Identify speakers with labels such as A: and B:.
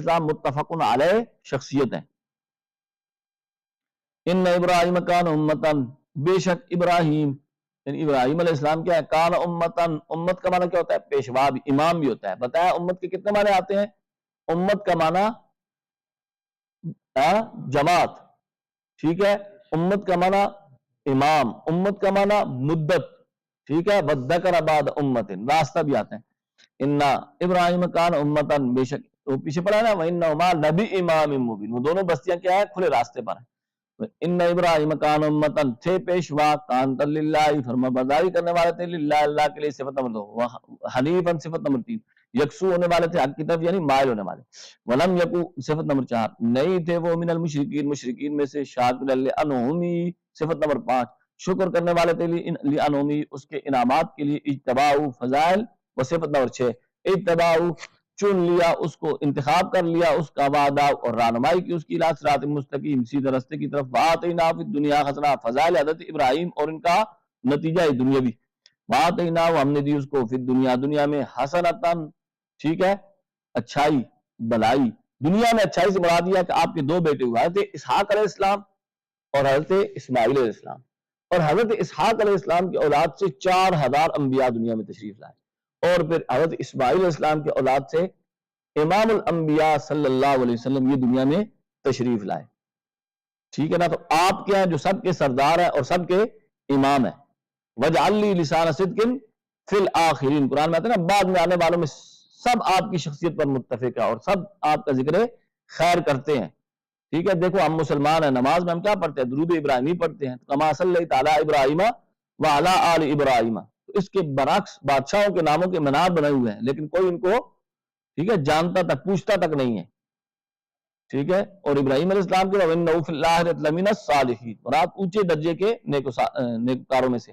A: السلام متفقن علیہ شخصیت ہیں. ان ابراہیم کان امتن، بے شک ابراہیم یعنی ابراہیم علیہ السلام کیا ہے؟ کان امتن، امت کا معنی کیا ہوتا ہے؟ پیشوا بھی، امام بھی ہوتا ہے. بتایا امت کے کتنے معنی آتے ہیں؟ امت کا معنی جماعت، ٹھیک ہے، امت کا معنی امام، امت کا معنی مدت، ٹھیک ہے، وذکر بعد امت، راستہ بھی آتے ہیں. ان ابراہیم کان امتن، بے شک وہ پیچھے پڑا نا وانہما لبی امام مبین، وہ دونوں بستیاں کیا ہے؟ کھلے راستے پر ہیں. ان ابراہیم کان امتن، تھے پیشوا، کان للہ، فرما برداری کرنے والے تھے، للہ اللہ کے لیے، صفت نمبر 2. حنیفاً صفت نمبر 3. یکسو ہونے والے تھے حق کی طرف یعنی مائل ہونے والے. ولم یکو صفت نمبر 4. نہیں تھے وہ من المشرکین، مشرکین میں سے، شاکر لانعمی صفت نمبر 5. شکر کرنے والے تھے لانعمی اس کے انعامات کے لیے. اجتباؤ فضائل و صفت نمبر 6. اجتباؤ چن لیا اس کو، انتخاب کر لیا اس کا، وعدہ اور رہنمائی کی اس کی، الی صراط مستقیم سیدھے راستے کی طرف. وآتینا فی الدنیا حسنہ، فضائل حضرت ابراہیم اور ان کا نتیجہ دنیاوی. وآتینا، ہم نے دی اس کو، فی الدنیا دنیا میں، حسنۃ، ٹھیک ہے، اچھائی، بلائی. دنیا میں اچھائی سے مراد دیا کہ آپ کے دو بیٹے ہوئے، حضرت اسحاق علیہ السلام اور حضرت اسماعیل علیہ السلام. اور حضرت اسحاق علیہ السلام کی اولاد سے 4000 انبیاء دنیا میں تشریف لائے. اور پھر حضرت اسماعیل علیہ السلام کی اولاد سے امام الانبیاء صلی اللہ علیہ وسلم یہ دنیا میں تشریف لائے. ٹھیک ہے نا؟ تو آپ کیا ہیں؟ جو سب کے سردار ہیں اور سب کے امام ہیں. وَجْعَلْ لِي لِسَانَ صِدْقٍ فِي الْآخِرِينَ، قرآن میں آتا ہے نا بعد میں آنے والوں میں سب آپ کی شخصیت پر متفق ہے اور سب آپ کا ذکر خیر کرتے ہیں. ٹھیک ہے، دیکھو ہم مسلمان ہیں، نماز میں ہم کیا پڑھتے ہیں؟ درود ابراہیمی پڑھتے ہیں. کما صلیت علی ابراہیم وعلی آل ابراہیم. تو اس کے برعکس بادشاہوں کے ناموں کے منار بنے ہوئے ہیں لیکن کوئی ان کو ٹھیک ہے جانتا تک، پوچھتا تک نہیں ہے. ٹھیک ہے، اور ابراہیم علیہ السلام کے وَإِنَّهُ فِي الْآخِرَةِ لَمِنَ الصَّالِحِينَ، اور آپ اونچے درجے کے نیکوکاروں میں سے.